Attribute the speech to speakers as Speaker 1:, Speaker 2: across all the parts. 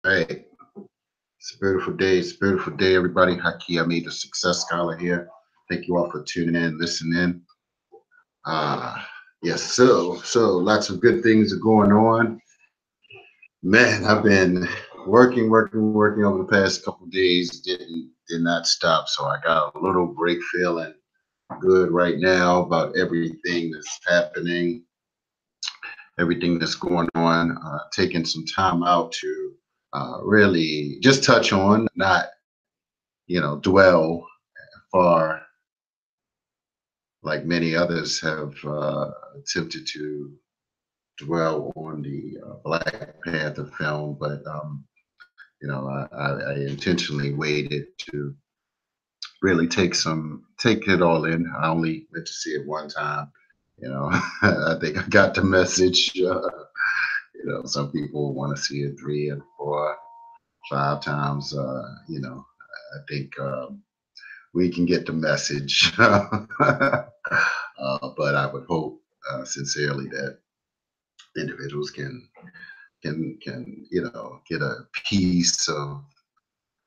Speaker 1: Hey, it's a beautiful day. It's a beautiful day, everybody. Haki, I made the Success Scholar here. Thank you all for tuning in, listening. Uh, yes, so lots of good things are going on. Man, I've been working over the past couple of days. Did not stop. So I got a little break feeling good right now about everything that's happening, everything that's going on. Taking some time out to really just touch on, not dwell far like many others have attempted to dwell on the Black Panther film, but I intentionally waited to really take it all in. I only went to see it one time. I think I got the message. Some people want to see it three and four, five times. I think we can get the message. But I would hope sincerely that individuals can get a piece of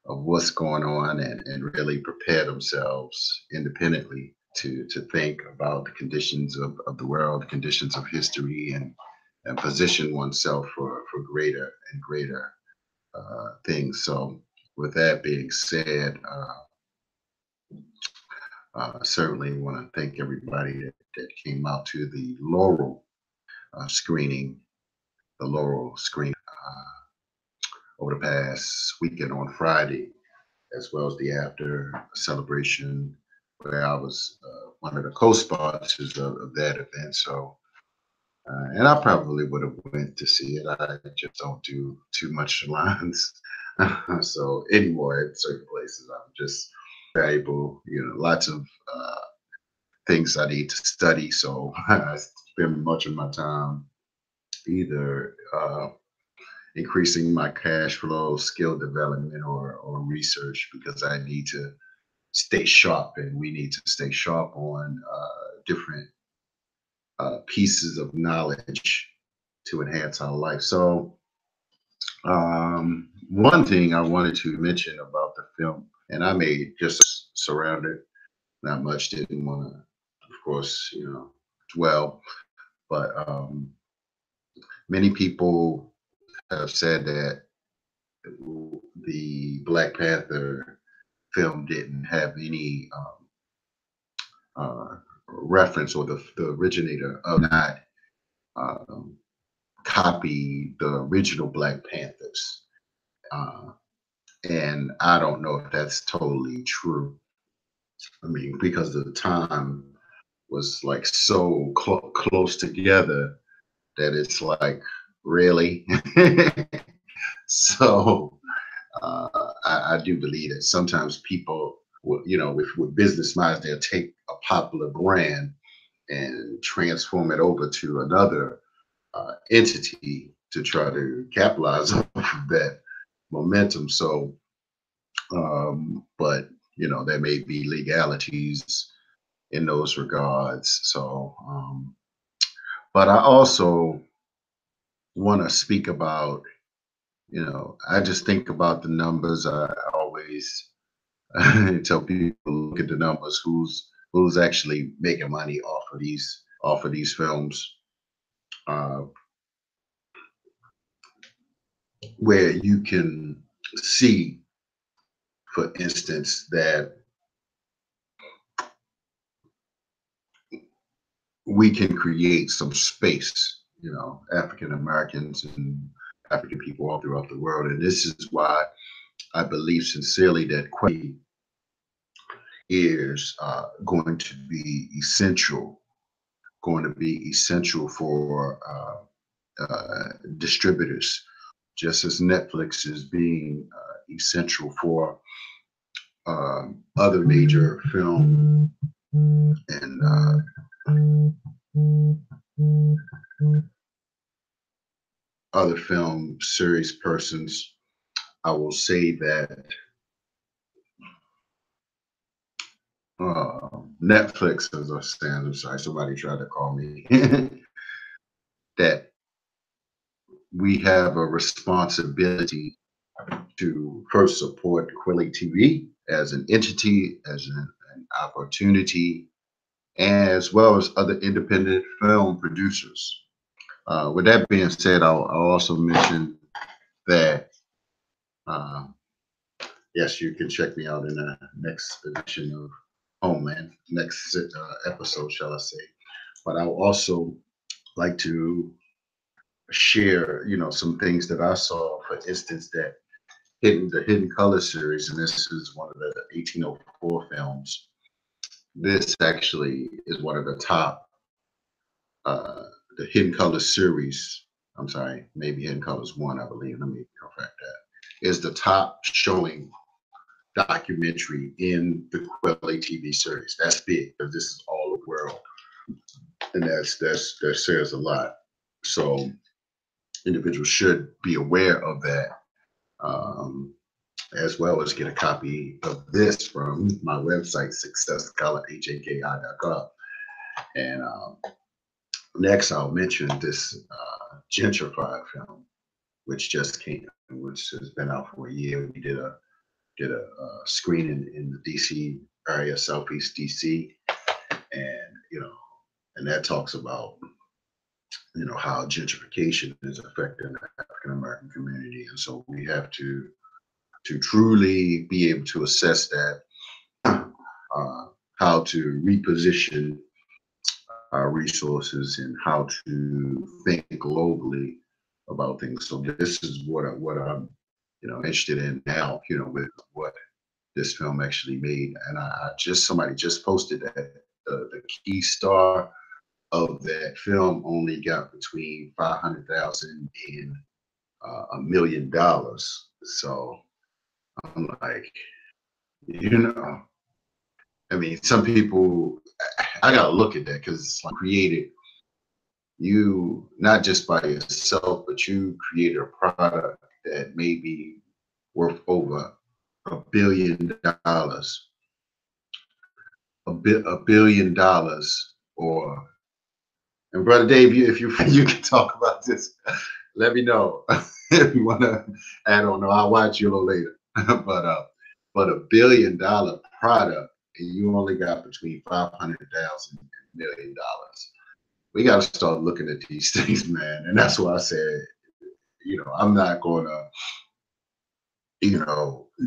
Speaker 1: what's going on and really prepare themselves independently to think about the conditions of the world, the conditions of history, and position oneself for greater and greater things. So, with that being said, certainly want to thank everybody that came out to the screening, the Laurel screening over the past weekend on Friday, as well as the after celebration, where I was one of the co-sponsors of that event. So, and I probably would have went to see it. I just don't do too much lines. So anymore at certain places, I'm just valuable. Lots of things I need to study. So I spend much of my time either increasing my cash flow, skill development, or research because I need to stay sharp, and we need to stay sharp on different pieces of knowledge to enhance our life. So, one thing I wanted to mention about the film, and I may just surround it, not much, didn't want to, of course, dwell, but many people have said that the Black Panther film didn't have any reference, or the originator of not um, copy the original Black Panthers. Uh, and I don't know if that's totally true. I mean, because the time was like so close together that it's like, really? So I do believe that sometimes people, with business minds, they'll take a popular brand and transform it over to another entity to try to capitalize off of that momentum. So, but there may be legalities in those regards. So, but I also want to speak about, I just think about the numbers. I always tell people, look at the numbers. Who's actually making money off of these films? Uh, where you can see, for instance, that we can create some space, African Americans and African people all throughout the world. And this is why I believe sincerely that Kweli is going to be essential for distributors, just as Netflix is being essential for other major film and other film series persons. I will say that Netflix, as I stand, I'm sorry, somebody tried to call me, that we have a responsibility to first support Kweli TV as an entity, as an opportunity, as well as other independent film producers. With that being said, I'll also mention that uh, yes, you can check me out in the next edition of Homeland, next episode, shall I say. But I'll also like to share, some things that I saw, for instance, that the Hidden Color series, and this is one of the 1804 films. This actually is one of the top, uh, the Hidden Color series. I'm sorry, maybe Hidden Colors one, I believe. Let me correct that. Is the top showing documentary in the Kweli TV series. That's big because this is all the world, and that says a lot. So individuals should be aware of that, um, as well as get a copy of this from my website, successcolorhaki.com. And next, I'll mention this gentrified film, which just came, which has been out for a year. We did a screening in the DC area, Southeast DC, and and that talks about how gentrification is affecting the African American community, and so we have to truly be able to assess that, how to reposition our resources, and how to think globally about things. So this is what I'm interested in now, with what this film actually made. And I just somebody just posted that the key star of that film only got between 500,000 and $1 million. So I'm like, you know, I mean, some people, I gotta look at that because it's like created you not just by yourself, but you created a product that may be worth over $1 billion, $1 billion, or and brother Dave, if you you can talk about this, let me know if you want to add on. No, I'll watch you a little later. But $1 billion product, and you only got between 500,000 and $1 million. We got to start looking at these things, man. And that's why I said, I'm not going to,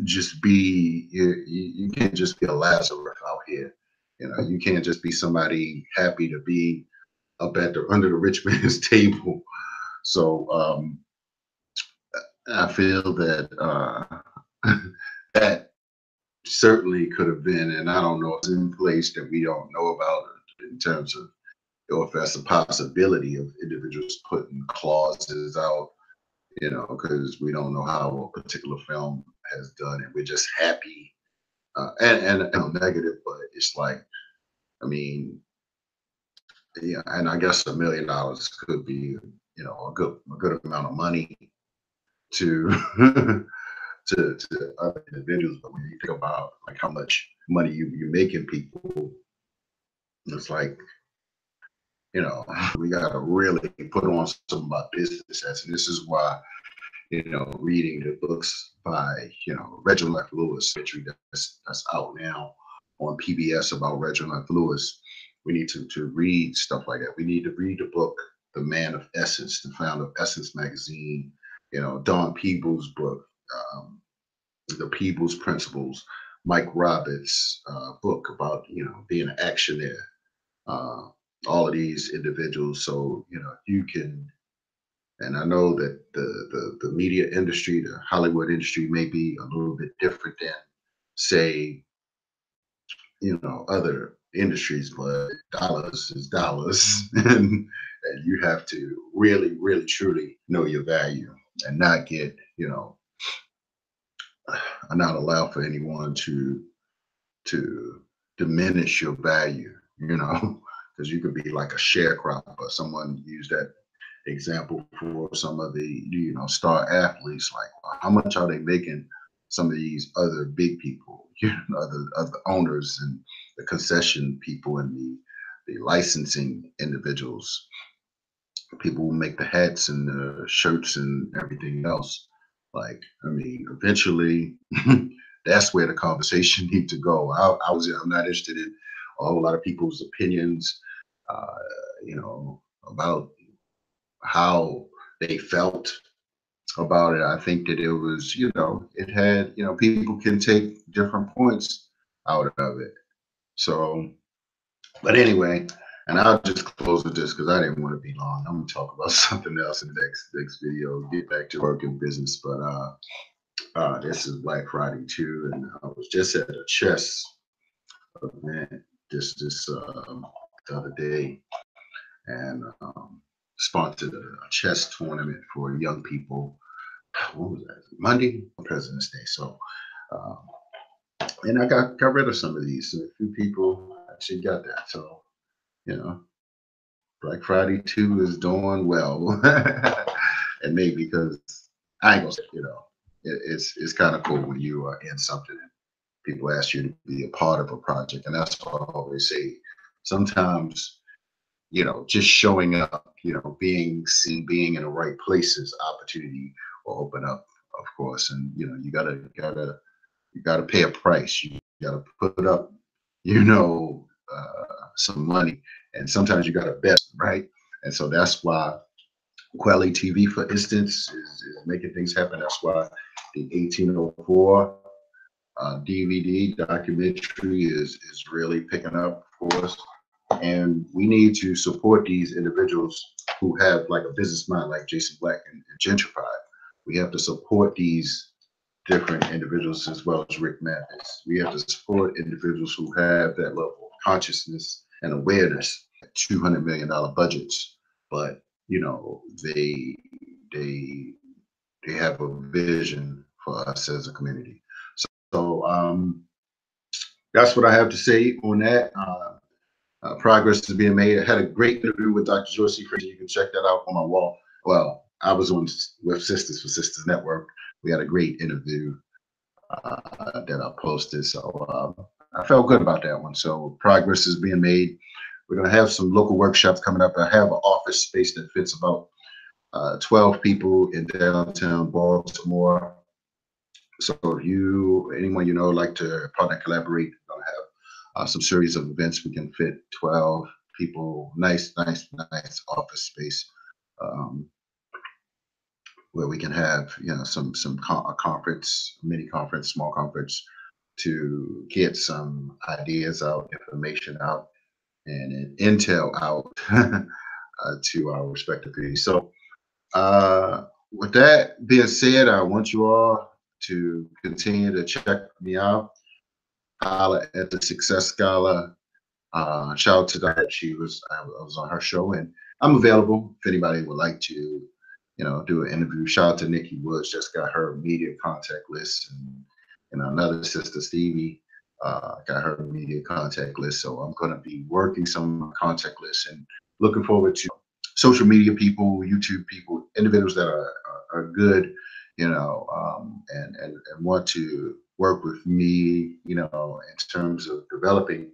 Speaker 1: just be, you can't just be a Lazarus out here. You can't just be somebody happy to be up under the rich man's table. So I feel that that certainly could have been, and I don't know if it's in place that we don't know about in terms of, or if that's a possibility of individuals putting clauses out, because we don't know how a particular film has done, and we're just happy, and negative, but it's like, I mean, yeah, and I guess $1 million could be, a good amount of money to to other individuals. But when you think about like how much money you're making people, it's like, we gotta really put on some of our business sets. And this is why, reading the books by, Reginald F. Lewis, that's out now on PBS about Reginald F. Lewis. We need to read stuff like that. We need to read the book, The Man of Essence, the founder of Essence magazine, Don Peebles' book, The Peebles Principles, Mike Roberts' book about, being an actionaire, all of these individuals. So, you can, and I know that the media industry, the Hollywood industry may be a little bit different than, say, other industries, but dollars is dollars. And you have to really, really, truly know your value and not get, not allow for anyone to diminish your value, because you could be like a sharecropper. Someone used that example for some of the star athletes. Like, how much are they making? Some of these other big people, other owners and the concession people and the licensing individuals, people who make the hats and the shirts and everything else. Like, I mean, eventually, that's where the conversation need to go. I'm not interested in a whole lot of people's opinions, uh, about how they felt about it. I think that it was, it had, people can take different points out of it. So, but anyway, and I'll just close with this because I didn't want to be long. I'm gonna talk about something else in the next video. Get back to work and business, but this is Black Friday too, and I was just at a chess event this the other day, and sponsored a chess tournament for young people. What was that? Monday, President's Day. So, um, and I got rid of some of these. So a few people actually got that. So, you know, Black Friday 2 is doing well. And maybe because I ain't gonna say, it's kind of cool when you are in something and people ask you to be a part of a project. And that's what I always say. Sometimes, just showing up, being seen, being in the right places, opportunity will open up, of course. And you gotta pay a price. You gotta put up, some money, and sometimes you gotta bet, right? And so that's why Kweli TV, for instance, is making things happen. That's why the 1804 DVD documentary is really picking up for us. And we need to support these individuals who have like a business mind, like Jason Black and Gentrified. We have to support these different individuals as well as Rick Mathis. We have to support individuals who have that level of consciousness and awareness. $200 million budgets, but they they they have a vision for us as a community. So that's what I have to say on that. Progress is being made. I had a great interview with Dr. George C. Frazier. You can check that out on my wall. Well, I was on with Sisters for Sisters Network. We had a great interview that I posted. So I felt good about that one. So progress is being made. We're going to have some local workshops coming up. I have an office space that fits about 12 people in downtown Baltimore. So if anyone like to partner, collaborate, we're going to have some series of events. We can fit 12 people. Nice office space where we can have a conference, mini conference, small conference, to get some ideas out, information out, and intel out to our respective communities. So with that being said, I want you all to continue to check me out. Holla at the Success Scholar. Shout out to that. I was on her show, and I'm available if anybody would like to, do an interview. Shout out to Nikki Woods, just got her media contact list, and another sister, Stevie, got her media contact list. So I'm going to be working some contact lists and looking forward to social media people, YouTube people, individuals that are good, and want to work with me, in terms of developing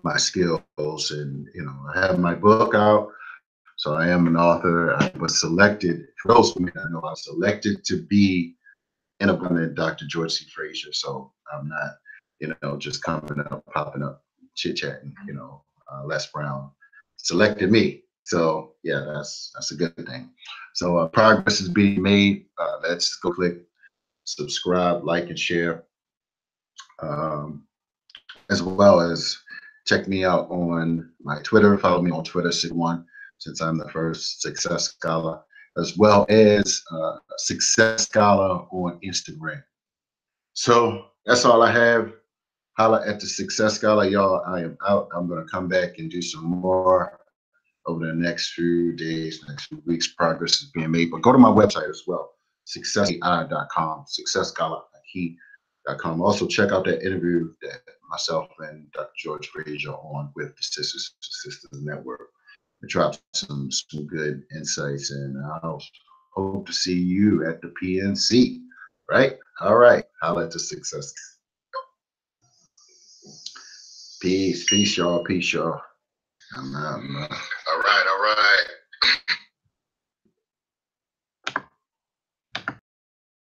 Speaker 1: my skills. And I have my book out, so I am an author. I was selected, for those who may not know, I was selected to be in a blended Dr. George C. Frazier. So I'm not, just coming up, popping up, chit chatting. Les Brown selected me. So yeah, that's a good thing. So progress is being made. Let's go click subscribe, like, and share, as well as check me out on my Twitter. Follow me on Twitter, Sig1, since I'm the first Success Scholar, as well as Success Scholar on Instagram. So that's all I have. Holla at the Success Scholar, y'all. I am out. I'm going to come back and do some more over the next few days, next few weeks. Progress is being made. But go to my website as well, successai.com, successscholar.com. Also, check out that interview that myself and Dr. George Frazier on with the Sisters Network. We dropped some good insights, and I'll hope to see you at the PNC. Right? All right. Holla at the Success. Peace, y'all. Peace, y'all. I'm out. All right.